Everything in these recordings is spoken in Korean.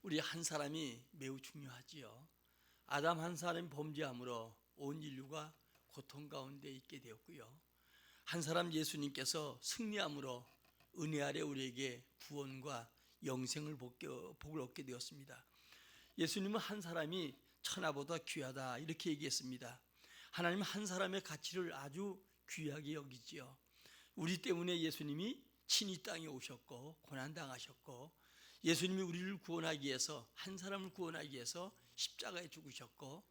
우리 한 사람이 매우 중요하지요. 아담 한 사람이 범죄함으로 온 인류가 고통 가운데 있게 되었고요. 한 사람 예수님께서 승리함으로 은혜 아래 우리에게 구원과 영생을 복을 얻게 되었습니다. 예수님은 한 사람이 천하보다 귀하다 이렇게 얘기했습니다. 하나님은 한 사람의 가치를 아주 귀하게 여기지요. 우리 때문에 예수님이 친히 땅에 오셨고 고난당하셨고, 예수님이 우리를 구원하기 위해서, 한 사람을 구원하기 위해서 십자가에 죽으셨고,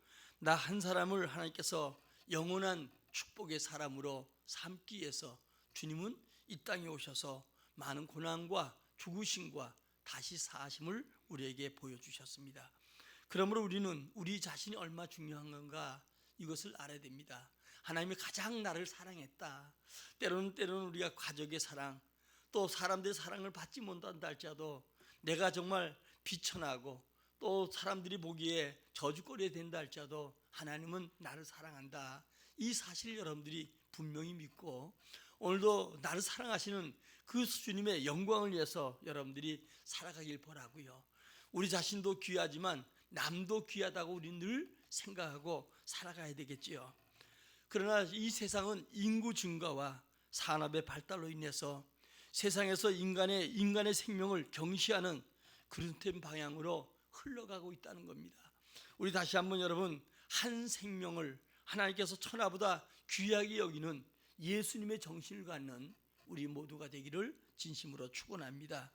나 한 사람을 하나님께서 영원한 축복의 사람으로 삼기 위해서 주님은 이 땅에 오셔서 많은 고난과 죽으심과 다시 사심을 우리에게 보여주셨습니다. 그러므로 우리는 우리 자신이 얼마나 중요한 건가 이것을 알아야 됩니다. 하나님이 가장 나를 사랑했다. 때로는 우리가 가족의 사랑, 또 사람들의 사랑을 받지 못한다 할지라도 내가 정말 비천하고 또 사람들이 보기에 저주거리가 된다 할지라도 하나님은 나를 사랑한다. 이 사실을 여러분들이 분명히 믿고 오늘도 나를 사랑하시는 그 주님의 영광을 위해서 여러분들이 살아가길 바라고요. 우리 자신도 귀하지만 남도 귀하다고 우리는 늘 생각하고 살아가야 되겠지요. 그러나 이 세상은 인구 증가와 산업의 발달로 인해서 세상에서 인간의 생명을 경시하는 그런 방향으로 흘러가고 있다는 겁니다. 우리 다시 한번 여러분, 한 생명을 하나님께서 천하보다 귀하게 여기는 예수님의 정신을 갖는 우리 모두가 되기를 진심으로 축원합니다.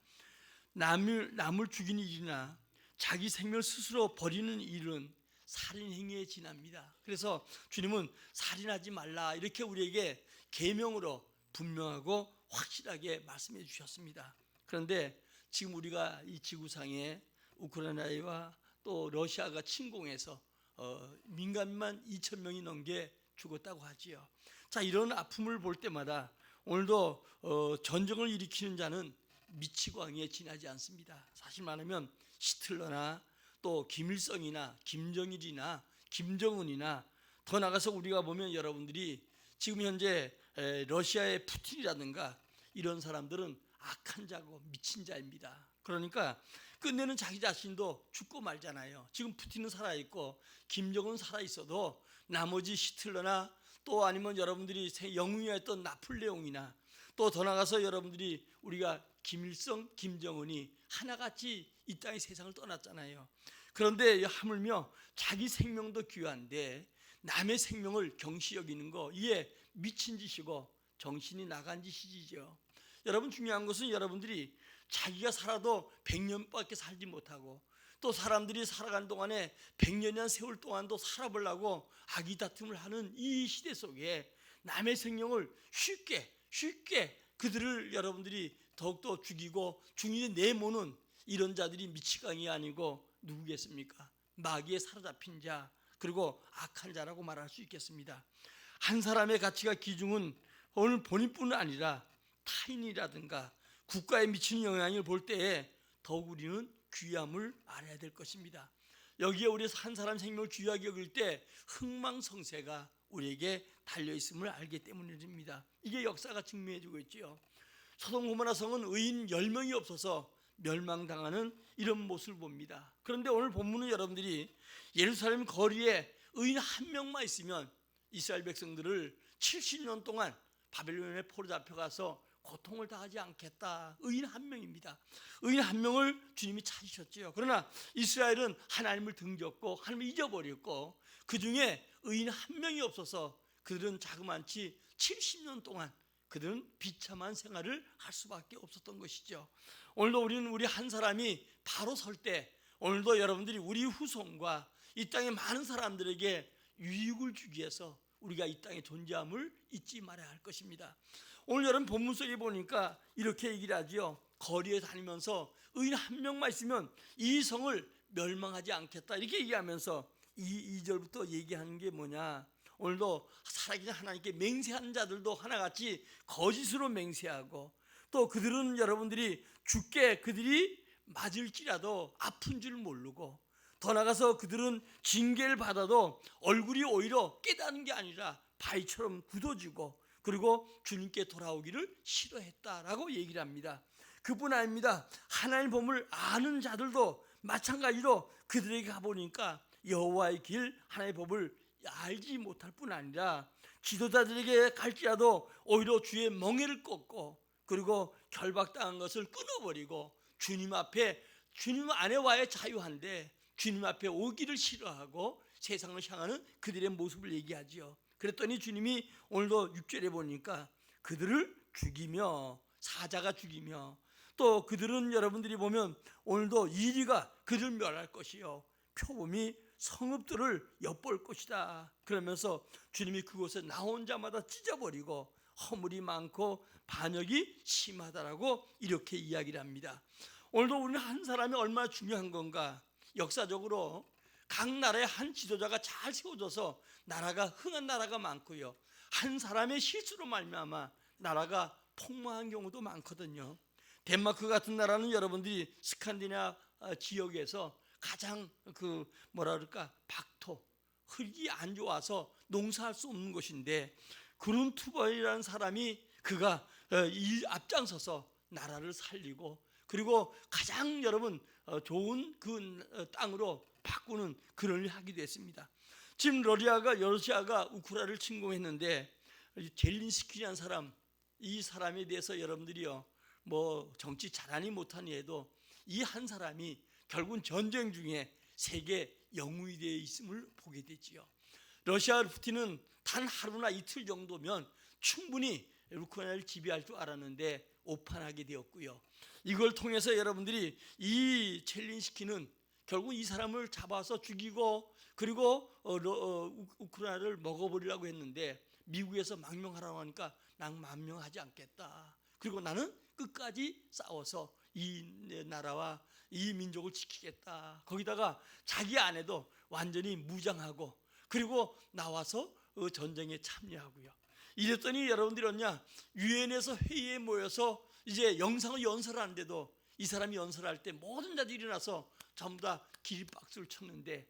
남을 죽이는 일이나 자기 생명을 스스로 버리는 일은 살인 행위에 지납니다. 그래서 주님은 살인하지 말라 이렇게 우리에게 계명으로 분명하고 확실하게 말씀해 주셨습니다. 그런데 지금 우리가 이 지구상에 우크라이나와 또 러시아가 침공해서 민간만 2,000명이 넘게 죽었다고 하지요. 자, 이런 아픔을 볼 때마다 오늘도 전쟁을 일으키는 자는 미치광이에 지나지 않습니다. 사실 말하면 히틀러나 또 김일성이나 김정일이나 김정은이나 더 나가서 우리가 보면 여러분들이 지금 현재 러시아의 푸틴이라든가 이런 사람들은 악한 자고 미친 자입니다. 그러니까 끝내는 자기 자신도 죽고 말잖아요. 지금 푸틴은 살아있고 김정은 살아있어도 나머지 히틀러나 또 아니면 여러분들이 영웅이었던 나폴레옹이나 또 더 나가서 여러분들이 우리가 김일성, 김정은이 하나같이 이 땅의 세상을 떠났잖아요. 그런데 하물며 자기 생명도 귀한데 남의 생명을 경시 여기는 거, 이게 미친 짓이고 정신이 나간 짓이죠. 여러분, 중요한 것은 여러분들이 자기가 살아도 100년밖에 살지 못하고 또 사람들이 살아가는 동안에 100년이란 세월 동안도 살아보려고 아기다툼을 하는 이 시대 속에 남의 생명을 쉽게 그들을 여러분들이 더욱더 죽이고 중인에 내모는 이런 자들이 미치광이 아니고 누구겠습니까? 마귀에 사로잡힌 자, 그리고 악한 자라고 말할 수 있겠습니다. 한 사람의 가치가 기준은 오늘 본인뿐 아니라 타인이라든가 국가에 미치는 영향을 볼 때에 더욱 우리는 귀함을 알아야 될 것입니다. 여기에 우리 한 사람 생명을 귀하게 여길 때 흥망성쇠가 우리에게 달려있음을 알기 때문입니다. 이게 역사가 증명해주고 있죠. 소돔 고모라 성은 의인 10명이 없어서 멸망당하는 이런 모습을 봅니다. 그런데 오늘 본문은 여러분들이 예루살렘 거리에 의인 한 명만 있으면 이스라엘 백성들을 70년 동안 바벨론에 포로 잡혀가서 고통을 당하지 않겠다. 의인 한 명입니다. 의인 한 명을 주님이 찾으셨죠. 그러나 이스라엘은 하나님을 등졌고 하나님을 잊어버렸고 그 중에 의인 한 명이 없어서 그들은 자그만치 70년 동안 그들은 비참한 생활을 할 수밖에 없었던 것이죠. 오늘도 우리 한 사람이 바로 설 때 오늘도 여러분들이 우리 후손과 이 땅의 많은 사람들에게 유익을 주기 위해서 우리가 이 땅에 존재함을 잊지 말아야 할 것입니다. 오늘 여러분 본문 속에 보니까 이렇게 얘기를 하죠. 거리에 다니면서 의인 한 명만 있으면 이 성을 멸망하지 않겠다 이렇게 얘기하면서 2절부터 얘기하는 게 뭐냐, 오늘도 살아계신 하나님께 맹세하는 자들도 하나같이 거짓으로 맹세하고 또 그들은 여러분들이 죽게 그들이 맞을지라도 아픈 줄 모르고 더 나가서 그들은 징계를 받아도 얼굴이 오히려 깨닫는 게 아니라 바위처럼 굳어지고 그리고 주님께 돌아오기를 싫어했다라고 얘기를 합니다. 그뿐 아닙니다. 하나님 법을 아는 자들도 마찬가지로 그들에게 가보니까 여호와의 길 하나님의 법을 알지 못할 뿐 아니라 지도자들에게 갈지라도 오히려 주의 멍에를 꺾고 그리고 결박당한 것을 끊어버리고 주님 안에와의 자유한데 주님 앞에 오기를 싫어하고 세상을 향하는 그들의 모습을 얘기하지요. 그랬더니 주님이 오늘도 6절에 보니까 그들을 죽이며 사자가 죽이며 또 그들은 여러분들이 보면 오늘도 이리가 그들을 멸할 것이요 표범이 성읍들을 엿볼 것이다. 그러면서 주님이 그곳에 나온 자마다 찢어버리고 허물이 많고 반역이 심하다라고 이렇게 이야기를 합니다. 오늘도 우리는 한 사람이 얼마나 중요한 건가. 역사적으로 각 나라의 한 지도자가 잘 세워져서 나라가 흥한 나라가 많고요, 한 사람의 실수로 말미암아 나라가 폭망한 경우도 많거든요. 덴마크 같은 나라는 여러분들이 스칸디나비아 지역에서 가장 박토, 흙이 안 좋아서 농사할 수 없는 곳인데 그룬투버이라는 사람이 그가 이 앞장서서 나라를 살리고 그리고 가장 여러분 좋은 그 땅으로 바꾸는 그런 일을 하기도 했습니다. 지금 러시아가 우크라이나를 침공했는데 젤린스키라는 사람, 이 사람에 대해서 여러분들이요 뭐 정치 잘하니 못하니 해도 이 한 사람이 결국은 전쟁 중에 세계 영웅이 되어 있음을 보게 되지요. 러시아 푸틴은 단 하루나 이틀 정도면 충분히 우크라이나를 지배할 줄 알았는데 오판하게 되었고요. 이걸 통해서 여러분들이 이 젤린스키는 결국 이 사람을 잡아서 죽이고 그리고 우크라이나를 먹어버리려고 했는데 미국에서 망명하라고 하니까 난 망명하지 않겠다. 그리고 나는 끝까지 싸워서 이 나라와 이 민족을 지키겠다. 거기다가 자기 아내도 완전히 무장하고 그리고 나와서 전쟁에 참여하고요. 이랬더니 여러분들이 어냐, 유엔에서 회의에 모여서 이제 영상을 연설하는데도 이 사람이 연설할 때 모든 자들이 일어나서 전부 다 기립박수를 쳤는데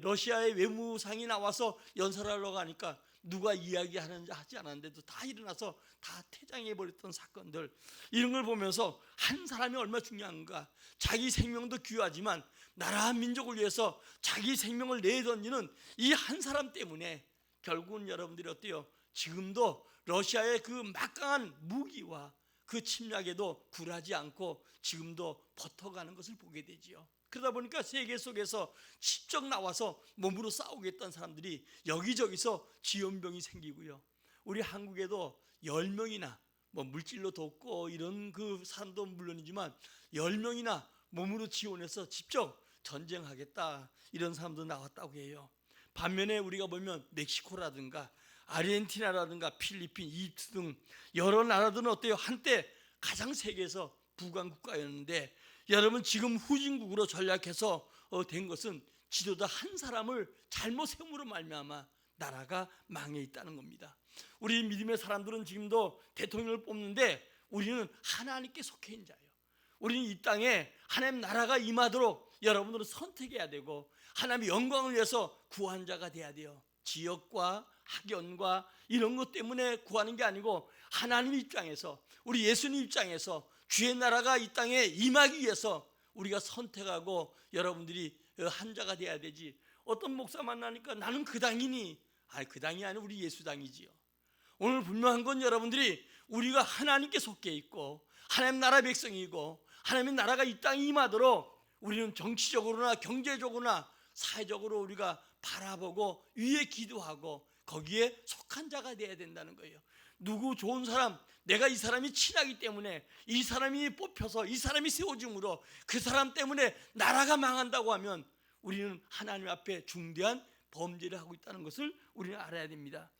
러시아의 외무상이 나와서 연설하려고 하니까 누가 이야기하는지 하지 않았는데도 다 일어나서 다 퇴장해버렸던 사건들, 이런 걸 보면서 한 사람이 얼마나 중요한가. 자기 생명도 귀하지만 나라 민족을 위해서 자기 생명을 내던지는 이 한 사람 때문에 결국은 여러분들이 어때요? 지금도 러시아의 그 막강한 무기와 그 침략에도 굴하지 않고 지금도 버텨가는 것을 보게 되지요. 그러다 보니까 세계 속에서 직접 나와서 몸으로 싸우겠다는 사람들이 여기저기서 지연병이 생기고요. 우리 한국에도 10명이나 뭐 물질로 돕고 이런 그 사람도 물론이지만 10명이나 몸으로 지원해서 직접 전쟁하겠다 이런 사람도 나왔다고 해요. 반면에 우리가 보면 멕시코라든가 아르헨티나라든가 필리핀, 이집트 등 여러 나라들은 어때요? 한때 가장 세계에서 부강 국가였는데 여러분 지금 후진국으로 전락해서 된 것은 지도자 한 사람을 잘못 세움으로 말미암아 나라가 망해 있다는 겁니다. 우리 믿음의 사람들은 지금도 대통령을 뽑는데 우리는 하나님께 속해 있는 자예요. 우리는 이 땅에 하나님 나라가 임하도록 여러분들은 선택해야 되고 하나님의 영광을 위해서 구한 자가 돼야 돼요. 지역과 학연과 이런 것 때문에 구하는 게 아니고 하나님 입장에서, 우리 예수님 입장에서 주의 나라가 이 땅에 임하기 위해서 우리가 선택하고 여러분들이 한 자가 돼야 되지. 어떤 목사 만나니까 나는 그 당이니, 그 당이 아니라 우리 예수 당이지요. 오늘 분명한 건 여러분들이 우리가 하나님께 속해 있고 하나님 나라 백성이고 하나님의 나라가 이 땅에 임하도록 우리는 정치적으로나 경제적으로나 사회적으로 우리가 바라보고 위에 기도하고 거기에 속한 자가 돼야 된다는 거예요. 누구 좋은 사람, 내가 이 사람이 친하기 때문에 이 사람이 뽑혀서 이 사람이 세워줌으로 그 사람 때문에 나라가 망한다고 하면 우리는 하나님 앞에 중대한 범죄를 하고 있다는 것을 우리는 알아야 됩니다.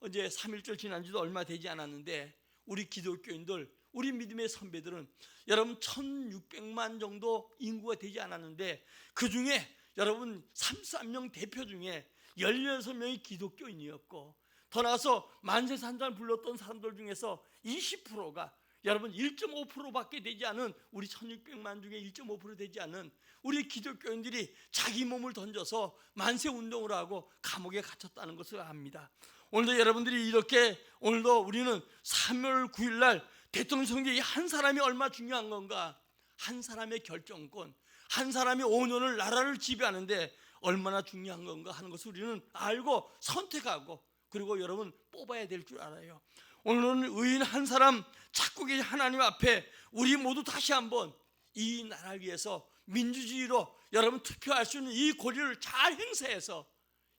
어제 3.1절 지난지도 얼마 되지 않았는데 우리 기독교인들, 우리 믿음의 선배들은 여러분 1600만 정도 인구가 되지 않았는데 그 중에 여러분 33명 대표 중에 16명이 기독교인이었고 더 나아가서 만세산잔 불렀던 사람들 중에서 20%가 여러분 1.5%밖에 되지 않은, 우리 1600만 중에 1.5% 되지 않은 우리 기독교인들이 자기 몸을 던져서 만세운동을 하고 감옥에 갇혔다는 것을 압니다. 오늘도 여러분들이 이렇게, 오늘도 우리는 3월 9일 날 대통령 선거에 한 사람이 얼마나 중요한 건가, 한 사람의 결정권, 한 사람이 5년을 나라를 지배하는데 얼마나 중요한 건가 하는 것을 우리는 알고 선택하고, 그리고 여러분 뽑아야 될 줄 알아요. 오늘은 의인 한 사람 찾고 계신 하나님 앞에 우리 모두 다시 한번 이 나라를 위해서 민주주의로 여러분 투표할 수 있는 이 권리를 잘 행사해서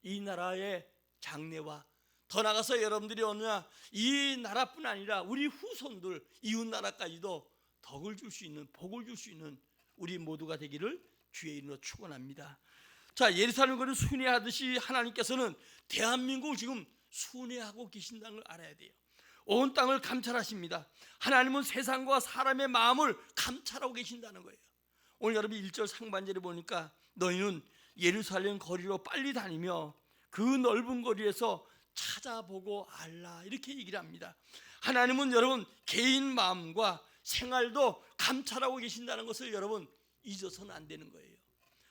이 나라의 장래와 더 나아가서 여러분들이 어느냐 이 나라뿐 아니라 우리 후손들 이웃 나라까지도 덕을 줄 수 있는, 복을 줄 수 있는 우리 모두가 되기를 주의 이름으로 축원합니다. 자, 예루살렘 거리를 순회하듯이 하나님께서는 대한민국을 지금 순회하고 계신다는 걸 알아야 돼요. 온 땅을 감찰하십니다. 하나님은 세상과 사람의 마음을 감찰하고 계신다는 거예요. 오늘 여러분 1절 상반절에 보니까 너희는 예루살렘 거리로 빨리 다니며 그 넓은 거리에서 찾아보고 알라, 이렇게 얘기를 합니다. 하나님은 여러분 개인 마음과 생활도 감찰하고 계신다는 것을 여러분 잊어서는 안 되는 거예요.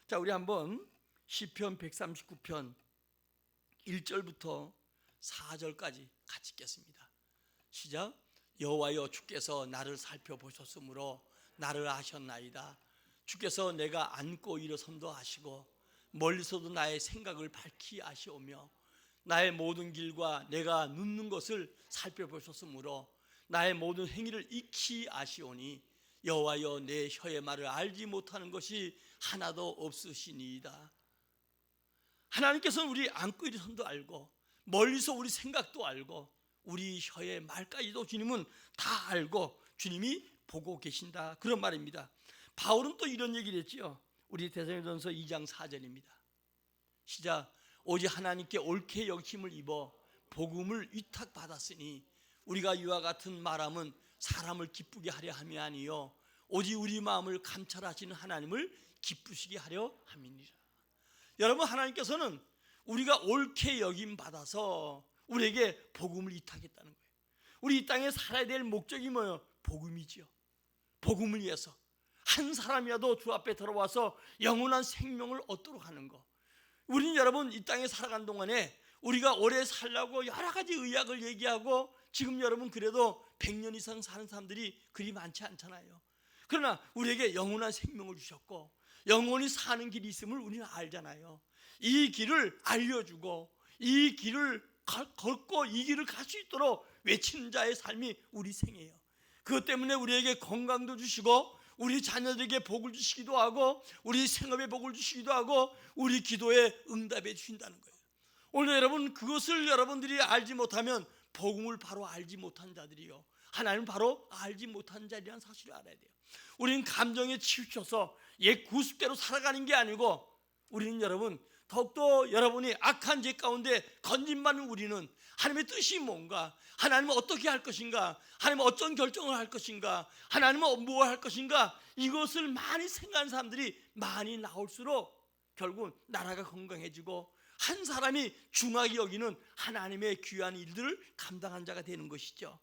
자, 우리 한번 시편 139편 1절부터 4절까지 같이 읽겠습니다. 시작. 여호와여, 주께서 나를 살펴보셨으므로 나를 아셨나이다. 주께서 내가 앉고 일어섬도 아시고 멀리서도 나의 생각을 밝히 아시오며 나의 모든 길과 내가 눕는 것을 살펴보셨으므로 나의 모든 행위를 익히 아시오니 여호와여, 내 혀의 말을 알지 못하는 것이 하나도 없으시니이다. 하나님께서는 우리 앉고 일어섬도 알고 멀리서 우리 생각도 알고 우리 혀의 말까지도 주님은 다 알고 주님이 보고 계신다, 그런 말입니다. 바울은 또 이런 얘기를 했지요. 우리 데살로니가전서 2장 4절입니다. 시작. 오직 하나님께 옳게 여김을 입어 복음을 위탁받았으니 우리가 이와 같은 말함은 사람을 기쁘게 하려 함이 아니요 오직 우리 마음을 감찰하시는 하나님을 기쁘시게 하려 함이니라. 여러분, 하나님께서는 우리가 옳게 여김 받아서 우리에게 복음을 위탁했다는 거예요. 우리 이 땅에 살아야 될 목적이 뭐예요? 복음이지요. 복음을 위해서 한 사람이라도 주 앞에 들어와서 영원한 생명을 얻도록 하는 거. 우리는 여러분 이 땅에 살아가는 동안에 우리가 오래 살라고 여러 가지 의학을 얘기하고 지금 여러분 그래도 100년 이상 사는 사람들이 그리 많지 않잖아요. 그러나 우리에게 영원한 생명을 주셨고 영원히 사는 길이 있음을 우리는 알잖아요. 이 길을 알려주고 이 길을 걷고 이 길을 갈 수 있도록 외치는 자의 삶이 우리 생애예요. 그것 때문에 우리에게 건강도 주시고 우리 자녀들에게 복을 주시기도 하고 우리 생업에 복을 주시기도 하고 우리 기도에 응답해 주신다는 거예요. 오늘 여러분 그것을 여러분들이 알지 못하면 복음을 바로 알지 못한 자들이요, 하나님을 바로 알지 못한 자리라는 사실을 알아야 돼요. 우리는 감정에 치우쳐서 옛 구습대로 살아가는 게 아니고 우리는 여러분 더욱더 여러분이 악한 죄 가운데 건진받는 우리는 하나님의 뜻이 뭔가, 하나님은 어떻게 할 것인가, 하나님은 어떤 결정을 할 것인가, 하나님은 무엇을 할 것인가, 이것을 많이 생각하는 사람들이 많이 나올수록 결국은 나라가 건강해지고 한 사람이 중하게 여기는 하나님의 귀한 일들을 감당한 자가 되는 것이죠.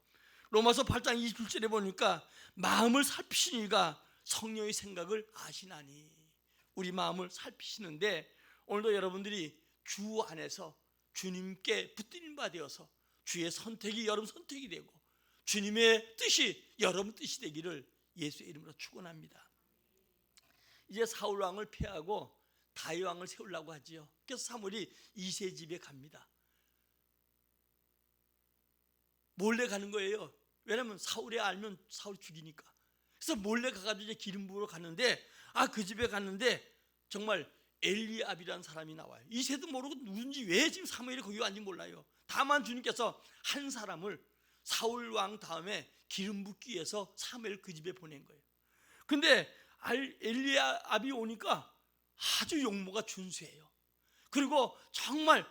로마서 8장 27절에 보니까 마음을 살피시는 이가 성령의 생각을 아시나니, 우리 마음을 살피시는데 오늘도 여러분들이 주 안에서 주님께 붙들린 바 되어서 주의 선택이 여러분 선택이 되고 주님의 뜻이 여러분 뜻이 되기를 예수의 이름으로 축원합니다. 이제 사울 왕을 패하고 다윗 왕을 세우려고 하지요. 그래서 사무엘이 이새 집에 갑니다. 몰래 가는 거예요. 왜냐하면 사울이 알면 사울 죽이니까. 그래서 몰래 가가지고 이제 기름 부으러 갔는데 그 집에 갔는데 정말 엘리압이라는 사람이 나와요. 이새도 모르고 누군지 왜 지금 사무엘이 거기 왔는지 몰라요. 다만 주님께서 한 사람을 사울 왕 다음에 기름 붓기 위해서 사무엘 그 집에 보낸 거예요. 근데 엘리압이 오니까 아주 용모가 준수해요. 그리고 정말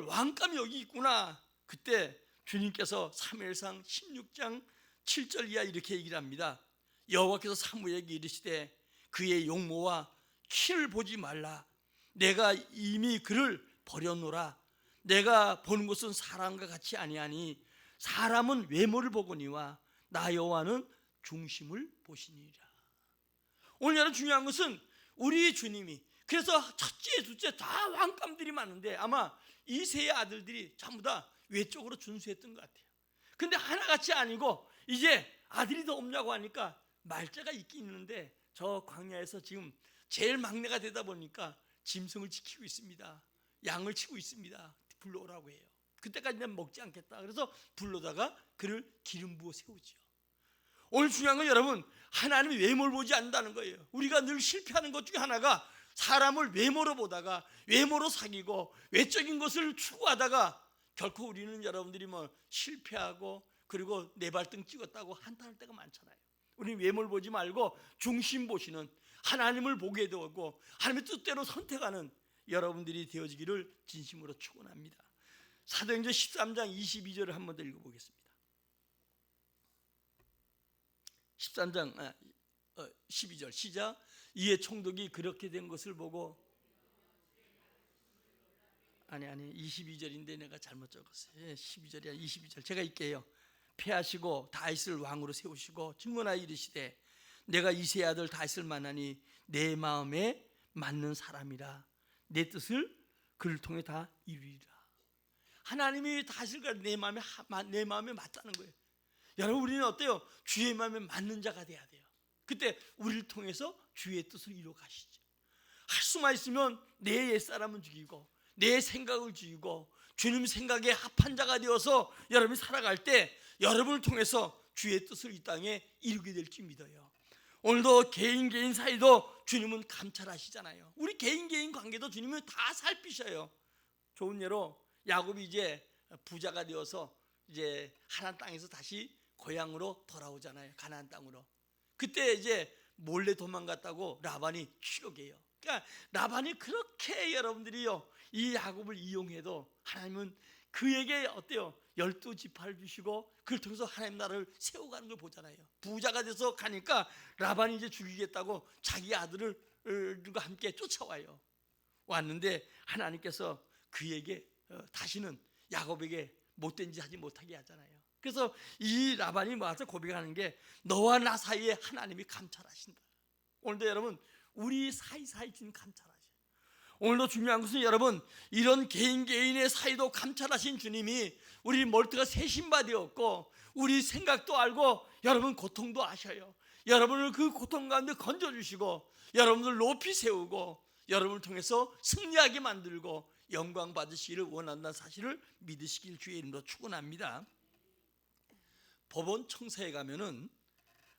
왕감이 여기 있구나. 그때 주님께서 사무엘상 16장 7절 이하 이렇게 얘기를 합니다. 여호와께서 사무엘에게 이르시되 그의 용모와 키를 보지 말라. 내가 이미 그를 버려놓으라. 내가 보는 것은 사람과 같이 아니하니 사람은 외모를 보거니와 나 여호와는 중심을 보시니라. 오늘 여러분 중요한 것은 우리 주님이, 그래서 첫째 둘째 다 왕감들이 많은데 아마 이새의 아들들이 전부 다 외적으로 준수했던 것 같아요. 근데 하나같이 아니고 이제 아들이 더 없냐고 하니까 말자가 있긴 있는데 저 광야에서 지금 제일 막내가 되다 보니까 짐승을 지키고 있습니다. 양을 치고 있습니다. 불러오라고 해요. 그때까지는 먹지 않겠다. 그래서 불러다가 그를 기름 부어 세우지요. 오늘 중요한 건 여러분, 하나님이 외모를 보지 않는다는 거예요. 우리가 늘 실패하는 것 중에 하나가 사람을 외모로 보다가 외모로 사귀고 외적인 것을 추구하다가 결코 우리는 여러분들이 뭐 실패하고 그리고 내 발등 찍었다고 한탄할 때가 많잖아요. 우리는 외모를 보지 말고 중심 보시는 하나님을 보게 되고 하나님의 뜻대로 선택하는 여러분들이 되어지기를 진심으로 축원합니다. 사도행전 13장 22절을 한번 더 읽어보겠습니다. 13장 12절 시작. 이에 총독이 그렇게 된 것을 보고 아니 22절인데 내가 잘못 적었어요. 12절이야. 22절 제가 읽게요. 패하시고 다윗을 왕으로 세우시고 증언하여 이르시되 내가 이새의 아들 다윗을 만나니 내 마음에 맞는 사람이라 내 뜻을 그를 통해 다 이루리라. 하나님이 다윗을 내 마음에 맞다는 거예요. 여러분, 우리는 어때요? 주의 마음에 맞는 자가 돼야 돼요. 그때 우리를 통해서 주의 뜻을 이루어 가시죠. 할 수만 있으면 내 옛사람은 죽이고 내 생각을 죽이고 주님 생각에 합한 자가 되어서 여러분이 살아갈 때 여러분을 통해서 주의 뜻을 이 땅에 이루게 될 줄 믿어요. 오늘도 개인 사이도 주님은 감찰하시잖아요. 우리 개인 관계도 주님은 다 살피셔요. 좋은 예로 야곱이 이제 부자가 되어서 이제 하나님 땅에서 다시 고향으로 돌아오잖아요. 가나안 땅으로. 그때 이제 몰래 도망갔다고 라반이 추격해요. 그러니까 라반이 그렇게 여러분들이요 이 야곱을 이용해도 하나님은 그에게 어때요? 12지파를 주시고 그를 통해서 하나님 나라를 세워가는 걸 보잖아요. 부자가 돼서 가니까 라반이 이제 죽이겠다고 자기 아들과 함께 쫓아와요. 왔는데 하나님께서 그에게 다시는 야곱에게 못된 짓 하지 못하게 하잖아요. 그래서 이 라반이 와서 고백하는 게 너와 나 사이에 하나님이 감찰하신다. 오늘도 여러분 우리 사이사이 주님 감찰하셔요. 오늘도 중요한 것은 여러분 이런 개인의 사이도 감찰하신 주님이 우리 멀티가 세신바 되었고 우리 생각도 알고 여러분 고통도 아셔요. 여러분을 그 고통 가운데 건져주시고 여러분을 높이 세우고 여러분을 통해서 승리하게 만들고 영광 받으시기를 원한다는 사실을 믿으시길 주의 이름으로 축원합니다. 법원 청사에 가면은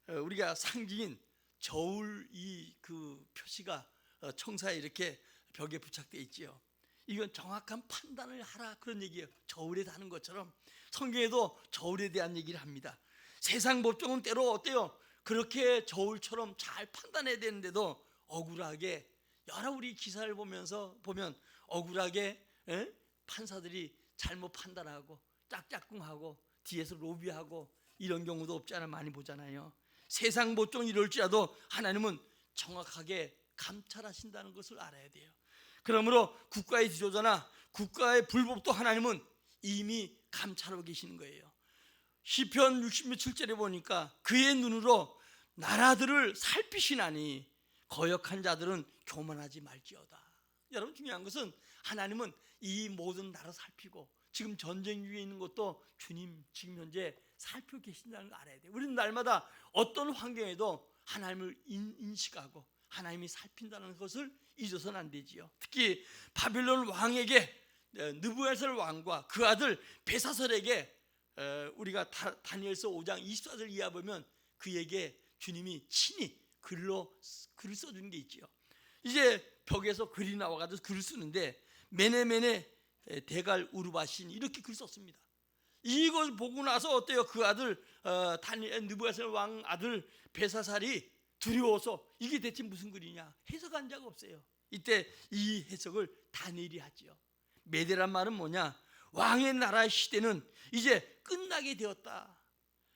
우리가 상징인 저울 이 그 표시가 청사에 이렇게 벽에 부착되어 있지요. 이건 정확한 판단을 하라 그런 얘기예요. 저울에 다는 것처럼 성경에도 저울에 대한 얘기를 합니다. 세상 법정은 때로 어때요? 그렇게 저울처럼 잘 판단해야 되는데도 억울하게 여러 우리 기사를 보면 억울하게 판사들이 잘못 판단하고 짝짝꿍하고 뒤에서 로비하고 이런 경우도 없지 않아 많이 보잖아요. 세상 법정 이럴지라도 하나님은 정확하게 감찰하신다는 것을 알아야 돼요. 그러므로 국가의 지도자나 국가의 불법도 하나님은 이미 감찰하고 계시는 거예요. 시편 67절에 보니까 그의 눈으로 나라들을 살피시나니 거역한 자들은 교만하지 말지어다. 여러분 중요한 것은 하나님은 이 모든 나라 살피고 지금 전쟁 중에 있는 것도 주님 지금 현재 살피고 계신다는 걸 알아야 돼요. 우리는 날마다 어떤 환경에도 하나님을 인식하고 하나님이 살핀다는 것을 잊어서는 안 되지요. 특히 바빌론 왕에게 느부갓네살 왕과 그 아들 벨사살에게 우리가 다니엘서 5장 24절 이하 보면 그에게 주님이 친히 글을 써주는 게 있지요. 이제 벽에서 글이 나와가지고 글을 쓰는데 메네메네 대갈 우르바신 이렇게 글 썼습니다. 이걸 보고 나서 어때요? 그 아들 느부갓네살 왕 아들 벨사살이 두려워서 이게 대체 무슨 글이냐 해석한 적 없어요. 이때 이 해석을 다니엘이 하지요. 메대란 말은 뭐냐? 왕의 나라의 시대는 이제 끝나게 되었다.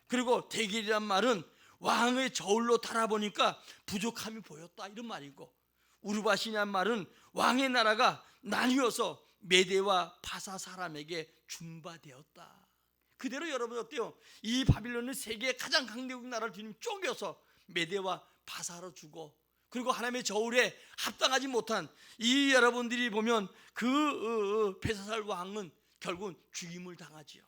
그리고 대길이란 말은 왕의 저울로 달아보니까 부족함이 보였다 이런 말이고, 우르바시란 말은 왕의 나라가 나뉘어서 메대와 바사 사람에게 준바되었다. 그대로 여러분 어때요? 이 바빌론은 세계의 가장 강대국 나라를 주님 쪼개서 메대와 바사로 주고, 그리고 하나님의 저울에 합당하지 못한 이 여러분들이 보면 그 벨사살 왕은 결국은 죽임을 당하지요.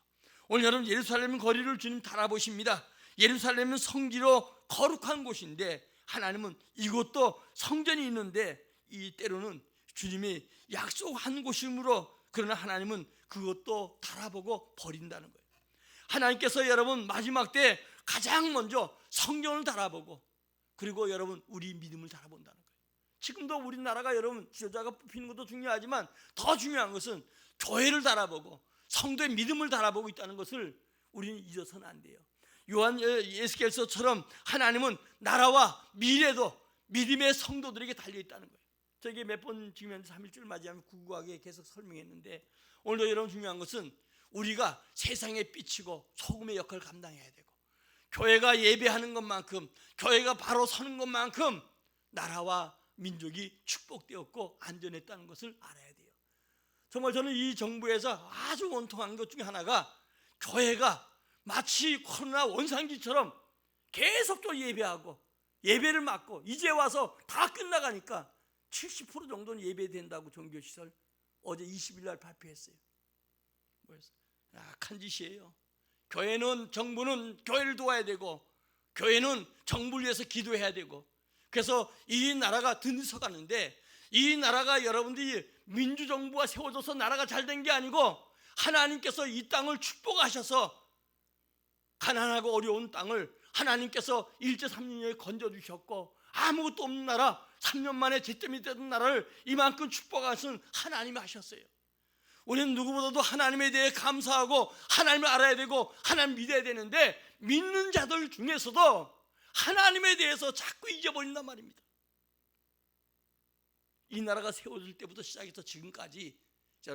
오늘 여러분 예루살렘 거리를 주님 달아보십니다. 예루살렘은 성지로 거룩한 곳인데 하나님은 이곳도 성전이 있는데 이 때로는 주님이 약속한 곳이므로 그러나 하나님은 그것도 달아보고 버린다는 거예요. 하나님께서 여러분 마지막 때 가장 먼저 성경을 달아보고 그리고 여러분 우리 믿음을 달아본다는 거예요. 지금도 우리나라가 여러분 지도자가 뽑히는 것도 중요하지만 더 중요한 것은 교회를 달아보고 성도의 믿음을 달아보고 있다는 것을 우리는 잊어서는 안 돼요. 요한 예수께서처럼 하나님은 나라와 미래도 믿음의 성도들에게 달려있다는 거예요. 저에게 몇 번 지금 3.1절 맞이하면 구구하게 계속 설명했는데 오늘도 여러분 중요한 것은 우리가 세상에 비치고 소금의 역할을 감당해야 되고 교회가 예배하는 것만큼 교회가 바로 서는 것만큼 나라와 민족이 축복되었고 안전했다는 것을 알아야 돼요. 정말 저는 이 정부에서 아주 원통한 것 중에 하나가 교회가 마치 코로나 원상기처럼 계속적으로 예배하고 예배를 맡고 이제 와서 다 끝나가니까 70% 정도는 예배된다고 종교시설 어제 20일 날 발표했어요. 뭐였어? 약한 짓이에요. 교회는 정부는 교회를 도와야 되고 교회는 정부를 위해서 기도해야 되고 그래서 이 나라가 들썩하는데 이 나라가 여러분들이 민주정부가 세워져서 나라가 잘 된 게 아니고 하나님께서 이 땅을 축복하셔서 가난하고 어려운 땅을 하나님께서 일제 3년에 건져주셨고 아무것도 없는 나라 3년 만에 제점이 되던 나라를 이만큼 축복하신 하나님이 하셨어요. 우리는 누구보다도 하나님에 대해 감사하고 하나님을 알아야 되고 하나님 믿어야 되는데 믿는 자들 중에서도 하나님에 대해서 자꾸 잊어버린단 말입니다. 이 나라가 세워질 때부터 시작해서 지금까지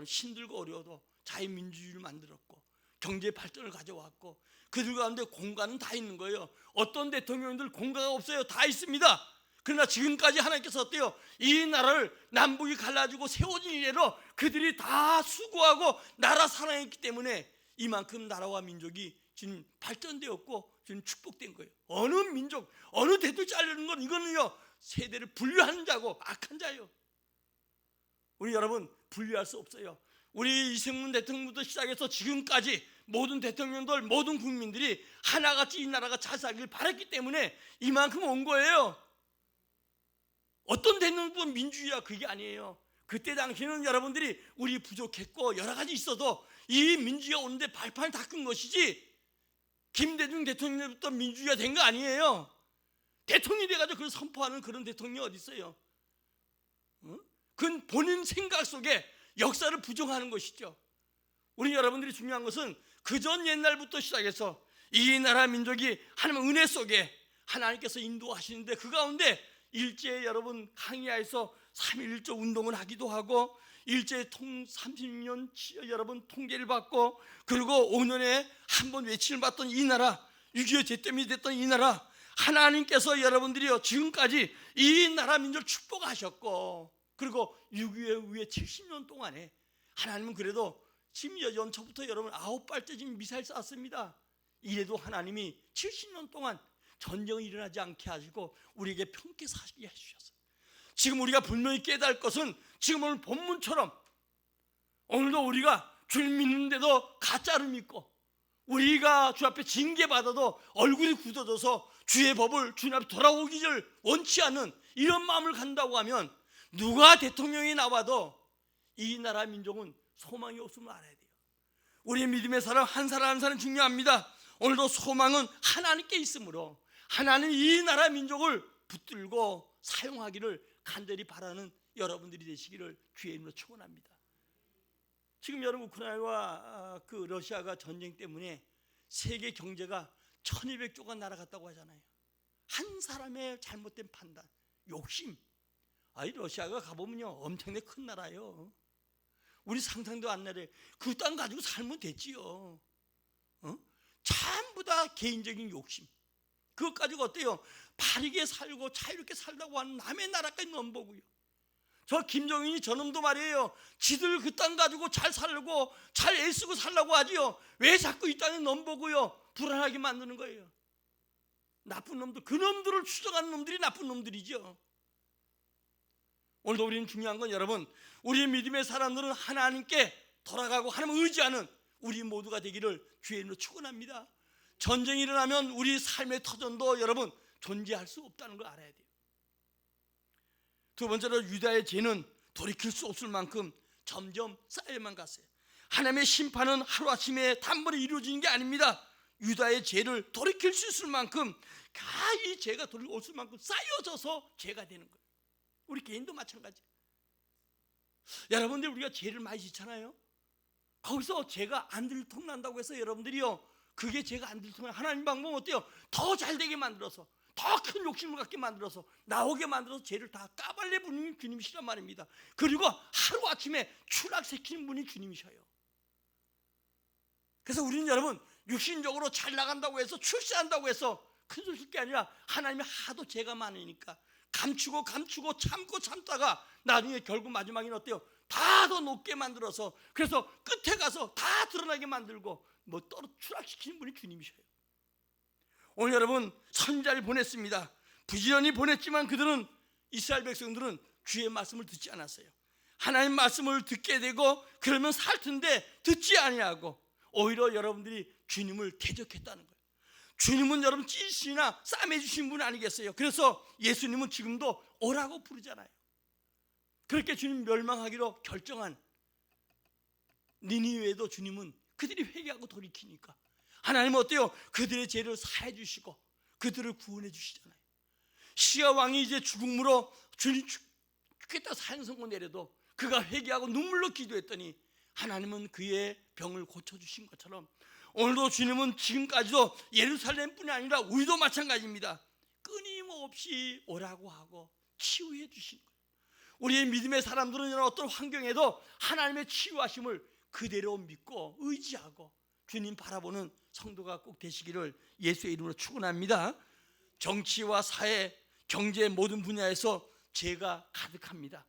힘들고 어려워도 자유민주주의를 만들었고 경제 발전을 가져왔고 그들 가운데 공과는 다 있는 거예요. 어떤 대통령들 공과가 없어요. 다 있습니다. 그러나 지금까지 하나님께서 어때요? 이 나라를 남북이 갈라지고 세워진 이래로 그들이 다 수고하고 나라 사랑했기 때문에 이만큼 나라와 민족이 지금 발전되었고 지금 축복된 거예요. 어느 민족, 어느 대도 자르는 건 이거는요 세대를 분류하는 자고 악한 자예요. 우리 여러분 분류할 수 없어요. 우리 이승문 대통령부터 시작해서 지금까지 모든 대통령들 모든 국민들이 하나같이 이 나라가 잘 살길 바랐기 때문에 이만큼 온 거예요. 어떤 대통령도 민주주의야 그게 아니에요. 그때 당시에는 여러분들이 우리 부족했고 여러 가지 있어도 이 민주주의가 오는데 발판을 닦은 것이지 김대중 대통령부터 민주주의가 된 거 아니에요. 대통령이 돼가지고 그걸 선포하는 그런 대통령이 어디 있어요? 그건 본인 생각 속에 역사를 부정하는 것이죠. 우리 여러분들이 중요한 것은 그전 옛날부터 시작해서 이 나라 민족이 하나님 은혜 속에 하나님께서 인도하시는데 그 가운데 일제 여러분 항의하에서 3.1조 운동을 하기도 하고 일제 30년 여러분 통계를 받고 그리고 5년에 한 번 외침을 받던 이 나라 6.25 제점이 됐던 이 나라 하나님께서 여러분들이요 지금까지 이 나라 민족을 축복하셨고 그리고 6.25 후에 70년 동안에 하나님은 그래도 지금 연초부터 여러분 9발째 지금 미사일 쐈습니다. 이래도 하나님이 70년 동안 전쟁이 일어나지 않게 하시고 우리에게 평게 사시게 해주셨어요. 지금 우리가 분명히 깨달을 것은 지금 오늘 본문처럼 오늘도 우리가 주님 믿는데도 가짜를 믿고 우리가 주 앞에 징계받아도 얼굴이 굳어져서 주의 법을 주님 앞에 돌아오기를 원치 않는 이런 마음을 간다고 하면 누가 대통령이 나와도 이 나라 민족은 소망이 없음을 알아야 돼요. 우리의 믿음의 사람 한 사람 한 사람 중요합니다. 오늘도 소망은 하나님께 있으므로 하나님 이 나라 민족을 붙들고 사용하기를 간절히 바라는 여러분들이 되시기를 주의 이름으로 축원합니다. 지금 여러분 우크라이나와 그 러시아가 전쟁 때문에 세계 경제가 1200조가 날아갔다고 하잖아요. 한 사람의 잘못된 판단, 욕심. 아이 러시아가 가보면요 엄청나게 큰 나라예요. 우리 상상도 안 나래. 그 땅 가지고 살면 됐지요. 전부 다 개인적인 욕심. 그것 가지고 어때요? 바르게 살고 자유롭게 살다고 하는 남의 나라까지 넘보고요. 저 김정은이 저놈도 말이에요. 지들 그 땅 가지고 잘 살고 잘 애쓰고 살라고 하지요. 왜 자꾸 이 땅에 넘보고요 불안하게 만드는 거예요. 나쁜 놈들, 그 놈들을 추종하는 놈들이 나쁜 놈들이죠. 오늘도 우리는 중요한 건 여러분 우리의 믿음의 사람들은 하나님께 돌아가고 하나님을 의지하는 우리 모두가 되기를 주의 이름으로 축원합니다. 전쟁이 일어나면 우리 삶의 터전도 여러분 존재할 수 없다는 걸 알아야 돼요. 두 번째로 유다의 죄는 돌이킬 수 없을 만큼 점점 쌓여만 갔어요. 하나님의 심판은 하루아침에 단번에 이루어지는 게 아닙니다. 유다의 죄를 돌이킬 수 있을 만큼 이 죄가 돌이킬 수 있을 만큼 쌓여져서 죄가 되는 거예요. 우리 개인도 마찬가지. 여러분들 우리가 죄를 많이 짓잖아요. 거기서 죄가 안 들통난다고 해서 여러분들이요, 그게 죄가 안 들통나. 하나님 방법은 어때요? 더 잘되게 만들어서, 더 큰 욕심을 갖게 만들어서, 나오게 만들어서 죄를 다 까발려 부는 주님이시란 말입니다. 그리고 하루아침에 추락시키는 분이 주님이셔요. 그래서 우리는 여러분, 육신적으로 잘 나간다고 해서, 출세한다고 해서 큰 소리 칠 게 아니라, 하나님이 하도 죄가 많으니까 감추고 참고 참다가 나중에 결국 마지막에는 어때요? 다 더 높게 만들어서, 그래서 끝에 가서 다 드러나게 만들고 추락시키는 분이 주님이셔요. 오늘 여러분, 선지자를 보냈습니다. 부지런히 보냈지만 그들은, 이스라엘 백성들은 주의 말씀을 듣지 않았어요. 하나님 말씀을 듣게 되고 그러면 살 텐데 듣지 아니하고 오히려 여러분들이 주님을 대적했다는 거예요. 주님은 여러분 찢으시나 싸매주신 분 아니겠어요? 그래서 예수님은 지금도 오라고 부르잖아요. 그렇게 주님 멸망하기로 결정한 니니웨도 주님은 그들이 회개하고 돌이키니까 하나님은 어때요? 그들의 죄를 사해 주시고 그들을 구원해 주시잖아요. 시아 왕이 이제 죽음으로 주님 죽겠다 사형 선고 내려도 그가 회개하고 눈물로 기도했더니 하나님은 그의 병을 고쳐주신 것처럼 오늘도 주님은 지금까지도 예루살렘뿐이 아니라 우리도 마찬가지입니다. 끊임없이 오라고 하고 치유해 주시는 거예요. 우리의 믿음의 사람들은 이런 어떤 환경에도 하나님의 치유하심을 그대로 믿고 의지하고 주님 바라보는 성도가 꼭 되시기를 예수의 이름으로 축원합니다. 정치와 사회, 경제 모든 분야에서 죄가 가득합니다.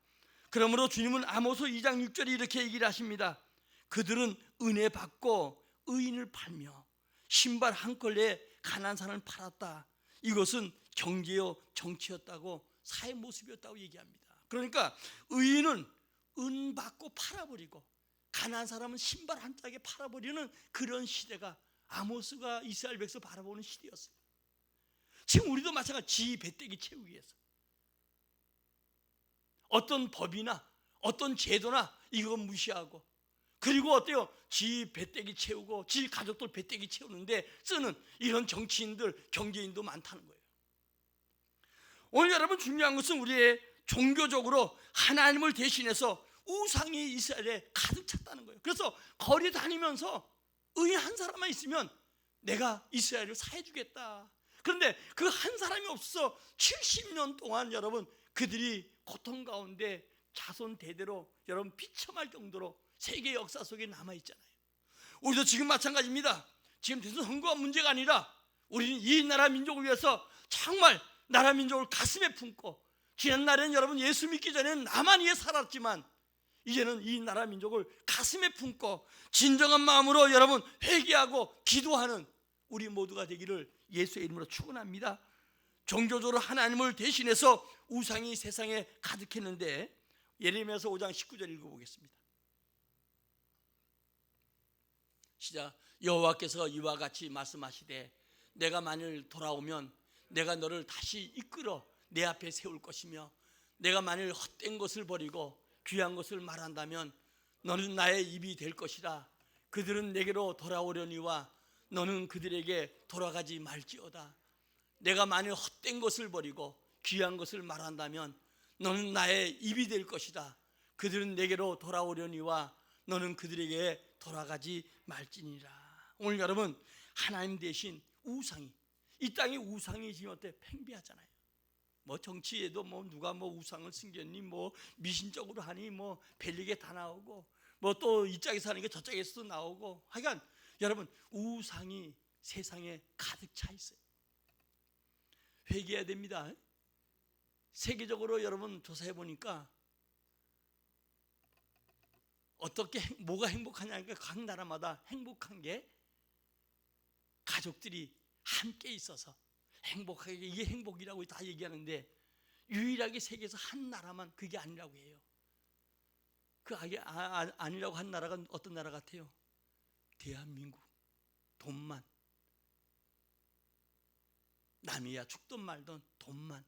그러므로 주님은 아모스 2장 6절에 이렇게 얘기를 하십니다. 그들은 은혜 받고 의인을 팔며 신발 한 켤레에 가난한 사람을 팔았다. 이것은 경제요 정치였다고, 사회 모습이었다고 얘기합니다. 그러니까 의인은 은 받고 팔아버리고 가난한 사람은 신발 한 짝에 팔아버리는 그런 시대가 아모스가 이스라엘 백성 바라보는 시대였어요. 지금 우리도 마찬가지. 지 배때기 채우기 위해서 어떤 법이나 어떤 제도나 이거 무시하고, 그리고 어때요? 지 배때기 채우고 지 가족들 배때기 채우는데 쓰는 이런 정치인들, 경제인도 많다는 거예요. 오늘 여러분 중요한 것은 우리의 종교적으로 하나님을 대신해서 우상이 이스라엘에 가득 찼다는 거예요. 그래서 거리 다니면서 의인 한 사람만 있으면 내가 이스라엘을 사해주겠다. 그런데 그 한 사람이 없어서 70년 동안 여러분 그들이 고통 가운데 자손 대대로 여러분 비참할 정도로 세계 역사 속에 남아있잖아요. 우리도 지금 마찬가지입니다. 지금 대선 선거가 문제가 아니라 우리는 이 나라 민족을 위해서 정말 나라 민족을 가슴에 품고, 지난날에는 여러분 예수 믿기 전에는 나만 위해 살았지만 이제는 이 나라 민족을 가슴에 품고 진정한 마음으로 여러분 회개하고 기도하는 우리 모두가 되기를 예수의 이름으로 축원합니다. 종교적으로 하나님을 대신해서 우상이 세상에 가득했는데 예레미야서 5장 19절 읽어보겠습니다. 시작. 여호와께서 이와 같이 말씀하시되 내가 만일 돌아오면 내가 너를 다시 이끌어 내 앞에 세울 것이며 내가 만일 헛된 것을 버리고 귀한 것을 말한다면 너는 나의 입이 될 것이라. 그들은 내게로 돌아오려니와 너는 그들에게 돌아가지 말지어다. 내가 만일 헛된 것을 버리고 귀한 것을 말한다면 너는 나의 입이 될 것이다. 그들은 내게로 돌아오려니와 너는 그들에게 돌아가지 말지니라. 오늘 여러분 하나님 대신 우상이, 이 땅에 우상이 지금 어때? 팽배하잖아요. 뭐 정치에도 뭐 누가 뭐 우상을 숨겼니, 뭐 미신적으로 하니, 뭐 별리게 다 나오고, 뭐 또 이 짝에서 하는 게 저 짝에서도 나오고, 하여간 여러분 우상이 세상에 가득 차 있어요. 회개해야 됩니다. 세계적으로 여러분 조사해 보니까 어떻게 뭐가 행복하냐니까 각 나라마다 행복한 게 가족들이 함께 있어서 행복하게, 이게 행복이라고 다 얘기하는데 유일하게 세계에서 한 나라만 그게 아니라고 해요. 그 아니라고 한 나라가 어떤 나라 같아요? 대한민국. 돈만, 남이야 죽든 말든 돈만.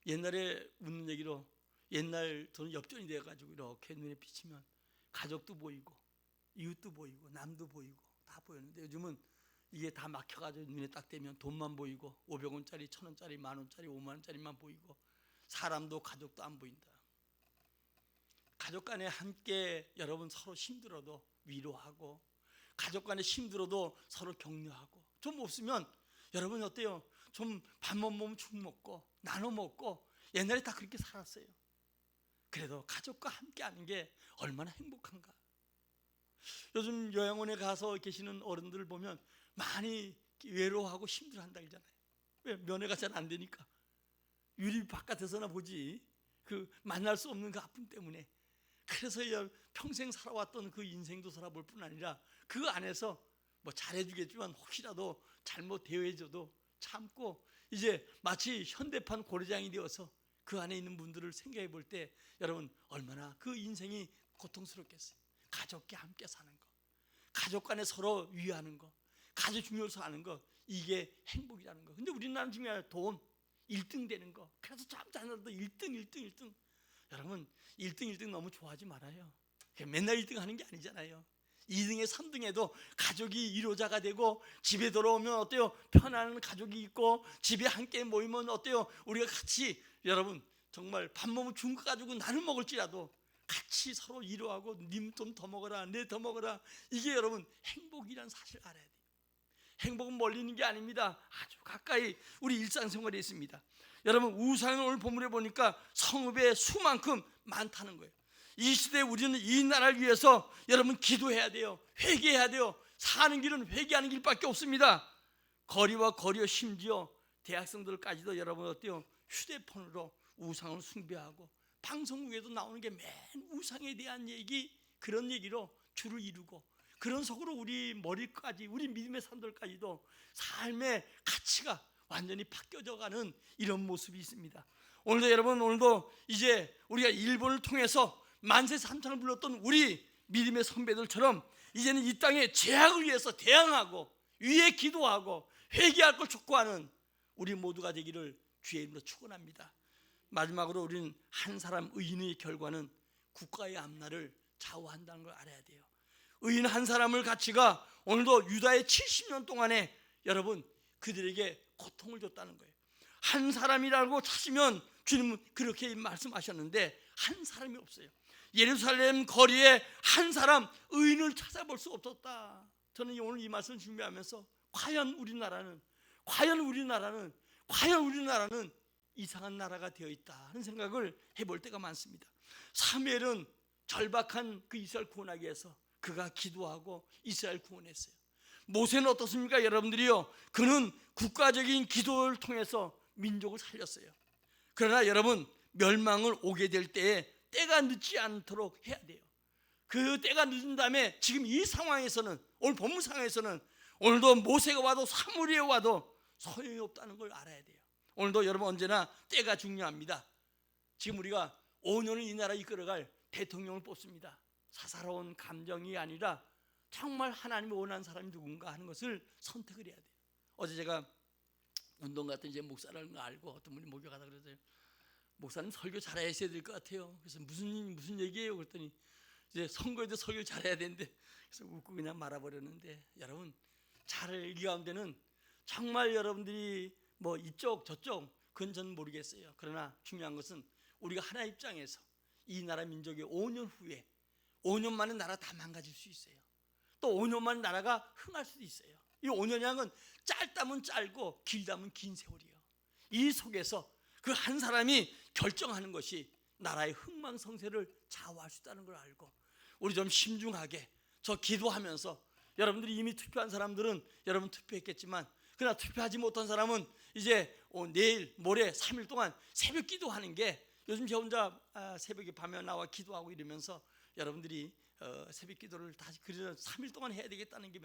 옛날에 웃는 얘기로 옛날 저는 엽전이 돼가지고 이렇게 눈에 비치면 가족도 보이고 이웃도 보이고 남도 보이고 다 보였는데 요즘은 이게 다 막혀가지고 눈에 딱 대면 돈만 보이고 500원짜리 1000원짜리 10,000원짜리 50,000원짜리만 보이고 사람도 가족도 안 보인다. 가족 간에 함께 여러분 서로 힘들어도 위로하고 가족 간에 힘들어도 서로 격려하고 좀 없으면 여러분 어때요? 좀 밥 못 먹으면 죽 먹고 나눠 먹고 옛날에 다 그렇게 살았어요. 그래도 가족과 함께 하는 게 얼마나 행복한가. 요즘 요양원에 가서 계시는 어른들 보면 많이 외로워하고 힘들어한다 그러잖아요. 왜? 면회가 잘 안 되니까. 유리 바깥에서나 보지 그 만날 수 없는 그 아픔 때문에. 그래서 평생 살아왔던 그 인생도 살아볼 뿐 아니라 그 안에서 뭐 잘해주겠지만 혹시라도 잘못 대해줘도 참고 이제 마치 현대판 고래장이 되어서 그 안에 있는 분들을 생각해 볼 때 여러분 얼마나 그 인생이 고통스럽겠어요. 가족과 함께 사는 거, 가족 간에 서로 위하는 거, 가족 중요해서 하는 거, 이게 행복이라는 거. 근데 우리나라는 지금 돈 1등 되는 거. 그래서 참 자녀들도 1등. 여러분 1등 너무 좋아하지 말아요. 맨날 1등 하는 게 아니잖아요. 2등에 3등에도 가족이 1호자가 되고 집에 돌아오면 어때요? 편안한 가족이 있고 집에 함께 모이면 어때요? 우리가 같이 여러분 정말 밥 먹으면 죽은 거 가지고 나눠 먹을지라도 같이 서로 위로하고 님 좀 더 먹어라 내 더 먹어라. 이게 여러분 행복이란 사실을 알아야 돼요. 행복은 멀리 있는 게 아닙니다. 아주 가까이 우리 일상생활에 있습니다. 여러분 우상을 오늘 본문에 보니까 성읍의 수만큼 많다는 거예요. 이 시대에 우리는 이 나라를 위해서 여러분 기도해야 돼요. 회개해야 돼요. 사는 길은 회개하는 길밖에 없습니다. 거리와 거리와 심지어 대학생들까지도 여러분 어때요? 휴대폰으로 우상을 숭배하고 방송국에도 나오는 게 맨 우상에 대한 얘기, 그런 얘기로 줄을 이루고 그런 속으로 우리 머리까지 우리 믿음의 사람들까지도 삶의 가치가 완전히 바뀌어져가는 이런 모습이 있습니다. 오늘도 여러분 오늘도 이제 우리가 일본을 통해서 만세 삼창을 불렀던 우리 믿음의 선배들처럼 이제는 이 땅의 죄악을 위해서 대항하고 위에 기도하고 회개할 걸 촉구하는 우리 모두가 되기를 주의 이름으로 축원합니다. 마지막으로 우리는 한 사람 의인의 결과는 국가의 앞날을 좌우한다는 걸 알아야 돼요. 의인 한 사람을 가치가 오늘도 유다의 70년 동안에 여러분 그들에게 고통을 줬다는 거예요. 한 사람이라고 찾으면 주님은 그렇게 말씀하셨는데 한 사람이 없어요. 예루살렘 거리에 한 사람 의인을 찾아볼 수 없었다. 저는 오늘 이 말씀 준비하면서 과연 우리나라는 이상한 나라가 되어 있다 하는 생각을 해볼 때가 많습니다. 사무엘은 절박한 그 이스라엘 구원하기 위해서 그가 기도하고 이스라엘 구원했어요. 모세는 어떻습니까? 여러분들이요, 그는 국가적인 기도를 통해서 민족을 살렸어요. 그러나 여러분 멸망을 오게 될 때에 때가 늦지 않도록 해야 돼요. 그 때가 늦은 다음에 지금 이 상황에서는 오늘 본문 상황에서는 오늘도 모세가 와도 사무엘이 와도 소용이 없다는 걸 알아야 돼요. 오늘도 여러분 언제나 때가 중요합니다. 지금 우리가 5년을 이 나라 이끌어갈 대통령을 뽑습니다. 사사로운 감정이 아니라 정말 하나님이 원하는 사람이 누군가 하는 것을 선택을 해야 돼요. 어제 제가 운동 갔더니 이제 목사라는 걸 알고 어떤 분이 목욕하다 그러세요. 목사님 설교 잘하셔야 될 것 같아요. 그래서 무슨 얘기예요? 그랬더니 이제 선거에도 설교 잘해야 되는데 그래서 웃고 그냥 말아버렸는데 여러분 잘 이 가운데는 정말 여러분들이 뭐 이쪽 저쪽 그건 저는 모르겠어요. 그러나 중요한 것은 우리가 하나의 입장에서 이 나라 민족이 5년 후에 5년 만에 나라 다 망가질 수 있어요. 또 5년 만에 나라가 흥할 수도 있어요. 이 5년이라는 건 짧다면 짧고 길다면 긴 세월이에요. 이 속에서 그 한 사람이 결정하는 것이 나라의 흥망성쇠를 좌우할 수 있다는 걸 알고 우리 좀 신중하게 저 기도하면서 여러분들이 이미 투표한 사람들은 여러분 투표했겠지만 그러나 투표하지 못한 사람은 이제 내일 모레 3일 동안 새벽 기도하는 게 요즘 저 혼자 새벽에 밤에 나와 기도하고 이러면서 여러분들이 새벽 기도를 다시 그래서 3일 동안 해야 되겠다는 게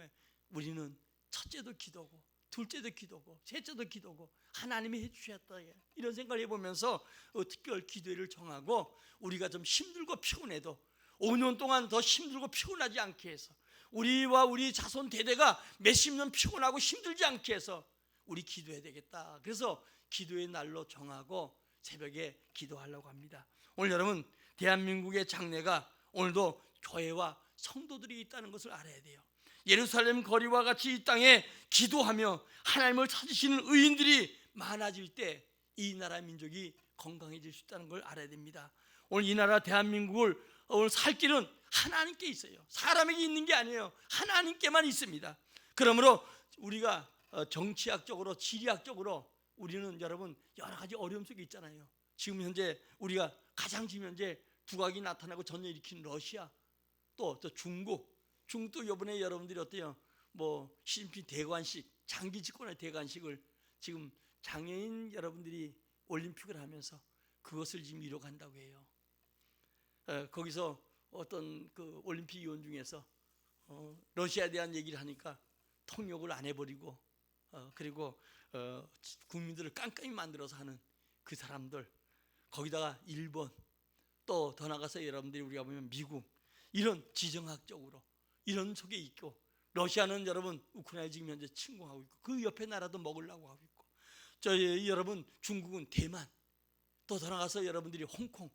우리는 첫째도 기도고 둘째도 기도고 셋째도 기도고 하나님이 해주셨다 이런 생각을 해보면서 특별 기도회를 정하고 우리가 좀 힘들고 피곤해도 5년 동안 더 힘들고 피곤하지 않게 해서 우리와 우리 자손 대대가 몇십 년 피곤하고 힘들지 않게 해서 우리 기도해야 되겠다. 그래서 기도의 날로 정하고 새벽에 기도하려고 합니다. 오늘 여러분, 대한민국의 장래가 오늘도 교회와 성도들이 있다는 것을 알아야 돼요. 예루살렘 거리와 같이 이 땅에 기도하며 하나님을 찾으시는 의인들이 많아질 때 이 나라 민족이 건강해질 수 있다는 걸 알아야 됩니다. 오늘 이 나라 대한민국을 오늘 살 길은 하나님께 있어요. 사람에게 있는 게 아니에요. 하나님께만 있습니다. 그러므로 우리가 정치학적으로, 지리학적으로 우리는 여러분 여러 가지 어려움 속에 있잖아요. 지금 현재 우리가 가장 지금 현재 두각이 나타나고 전쟁 일으킨 러시아, 또 중국도 이번에 여러분들이 어때요? 뭐 시진핑 대관식, 장기 집권의 대관식을 지금 장애인 여러분들이 올림픽을 하면서 그것을 지금 이뤄간다고 해요. 거기서 어떤 그 올림픽 위원 중에서 러시아에 대한 얘기를 하니까 통역을 안 해버리고 그리고 국민들을 깜깜이 만들어서 하는 그 사람들, 거기다가 일본, 또 더 나가서 여러분들이 우리가 보면 미국, 이런 지정학적으로 이런 속에 있고, 러시아는 여러분 우크라이나 지금 현재 침공하고 있고 그 옆에 나라도 먹으려고 하고 있고, 여러분 중국은 대만, 또 더 나가서 여러분들이 홍콩,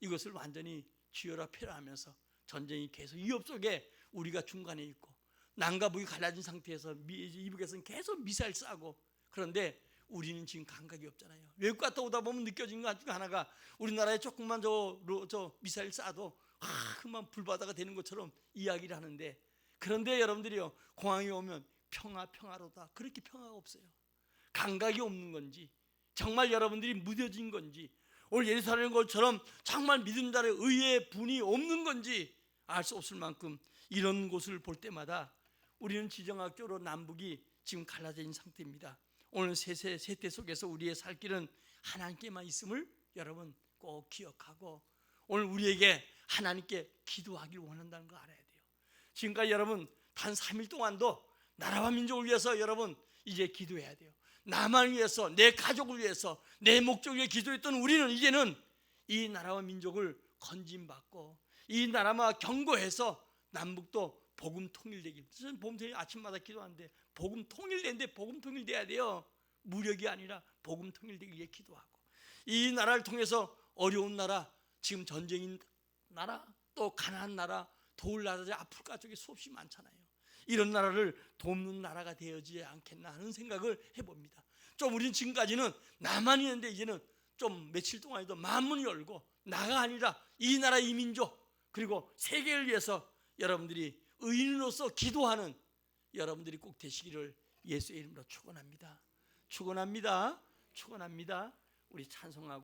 이것을 완전히 쥐어라 패라하면서 전쟁이 계속 위협 속에 우리가 중간에 있고, 남과 북이 갈라진 상태에서 이북에서는 계속 미사일 쏴고, 그런데 우리는 지금 감각이 없잖아요. 외국 갔다 오다 보면 느껴지는 것 중에 하나가 우리나라에 조금만 저 미사일 쏴도 그만 불바다가 되는 것처럼 이야기를 하는데, 그런데 여러분들이요, 공항에 오면 평화로다. 그렇게 평화가 없어요. 감각이 없는 건지, 정말 여러분들이 무뎌진 건지, 오늘 예루살렘 것처럼 정말 믿는 자의 의의 분이 없는 건지 알 수 없을 만큼 이런 곳을 볼 때마다 우리는 지정학적으로 남북이 지금 갈라져 있는 상태입니다. 오늘 세대 속에서 우리의 살 길은 하나님께만 있음을 여러분 꼭 기억하고, 오늘 우리에게 하나님께 기도하기를 원한다는 거 알아야 돼요. 지금까지 여러분 단 3일 동안도 나라와 민족을 위해서 여러분 이제 기도해야 돼요. 나만 위해서, 내 가족을 위해서, 내 목적을 위해 기도했던 우리는 이제는 이 나라와 민족을 건진받고 이 나라만 경고해서 남북도 복음 통일되기. 저는 봄새 아침마다 기도하는데 복음 통일되는데 복음 통일돼야 돼요. 무력이 아니라 복음 통일되기 위해 기도하고, 이 나라를 통해서 어려운 나라, 지금 전쟁인 나라, 또 가난한 나라, 도울 나라들 아프리카 쪽에 수없이 많잖아요. 이런 나라를 돕는 나라가 되어지지 않겠나 하는 생각을 해봅니다. 좀 우리는 지금까지는 나만 있는데 이제는 좀 며칠 동안에도 만문이 열고 나가 아니라 이 나라 이 민족 그리고 세계를 위해서 여러분들이 의인으로서 기도하는 여러분들이 꼭 되시기를 예수의 이름으로 축원합니다. 축원합니다. 축원합니다. 우리 찬송하고